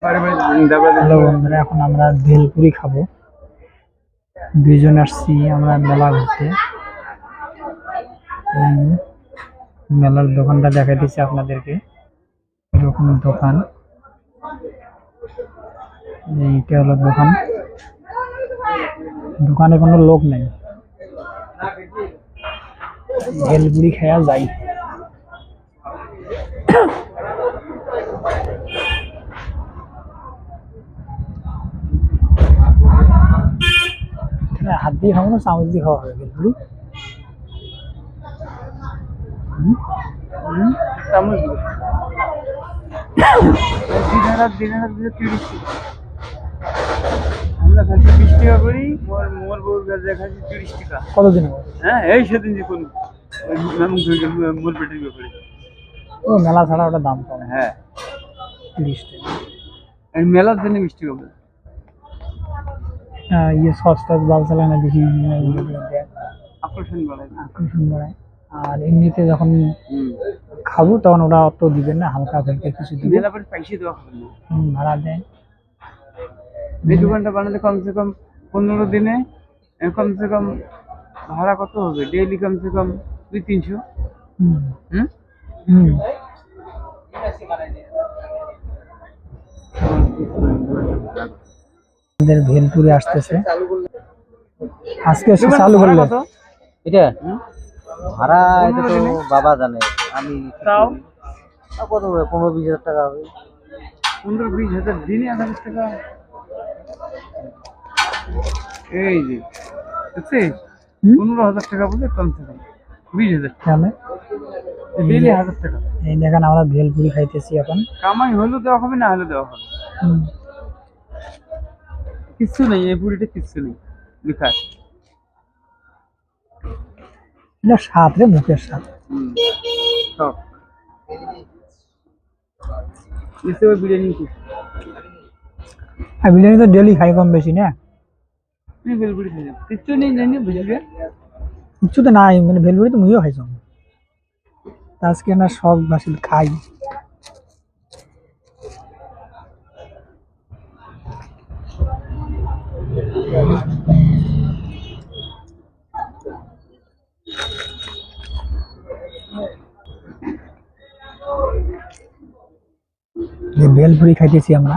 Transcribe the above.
Hello বন্ধুরা, এখন আমরা ভেলপুরি খাবো। দুইজন আসছি আমরা মেলা ঘুরতে। মেলার দোকানটা দেখাইতেছি আপনাদেরকে। এরকম দোকান, এইটা হলো দোকান। দোকানে কোনো লোক নেই, ভেলপুরি খাওয়া যাই। হাত দিয়ে খাবো না, চামচ দিয়ে খাওয়া হবে ভেলপুরি। চামচ আমরা খাচ্ছি 20 টাকা করি। মোর বউর কাছে খাচ্ছি 30 টাকা। কতদিন হবে? হ্যাঁ, এই সেদিন যে কোন মোর পেটের ব্যাপারে ও মেলা ছাড়া ওটা দাম কম। হ্যাঁ, 30 টাকা। এই মেলার জন্য 20 টাকা বলে। ইয়ে সস টস বাল চালায় না বেশি, আকর্ষণ বাড়ায় না। আকর্ষণ বাড়ায়। আর এমনিতে যখন খাবো তখন ওরা অত দিবেন না, হালকা হালকা কিছু দিবে। মেলা পরে পয়সা দেওয়া হবে না। ভাড়া দেয়। এই দোকানটা বানাতে কমসে কম 15 দিনে কমসে কম ভাড়া কত হবে? ডেইলি কমসে কম 200-300। হুম হুম হুম। আমাদের ভেলপুরি আসতেছে আজকে, এসে চালু করলে এটা ভাড়া এটা তো বাবা জানে, আমি তাও কত হবে? 15-20 হাজার টাকা হবে। 15-20 হাজার দিনে 1000 টাকা। এই যে দেখছিস, 15,000 টাকা বলে কমসে কম 20,000 তাহলে ডেইলি 1000 টাকা এই দেখেন আমরা ভেলপুরি খাইতেছি এখন। কামাই হলেও দেওয়া হবে, না হলে দেওয়া হবে। হুম। কিচ্ছু নেই, এই পুরিটা কিচ্ছু নেই বেকার। এটা স্বাদ রে, মুখের স্বাদ। সব বিরিয়ানি আর বিরিয়ানি তো ডেলি খাই কম বেশি না, বেলপুরি খাই, কিচ্ছু নেই জানি বুঝবে। কিচ্ছু তো নাই, মানে ভেলপুরি তো মুইও খাইছ। আজকে না সব বাসি খাই। ভেলপুরি খাইতেছি আমরা।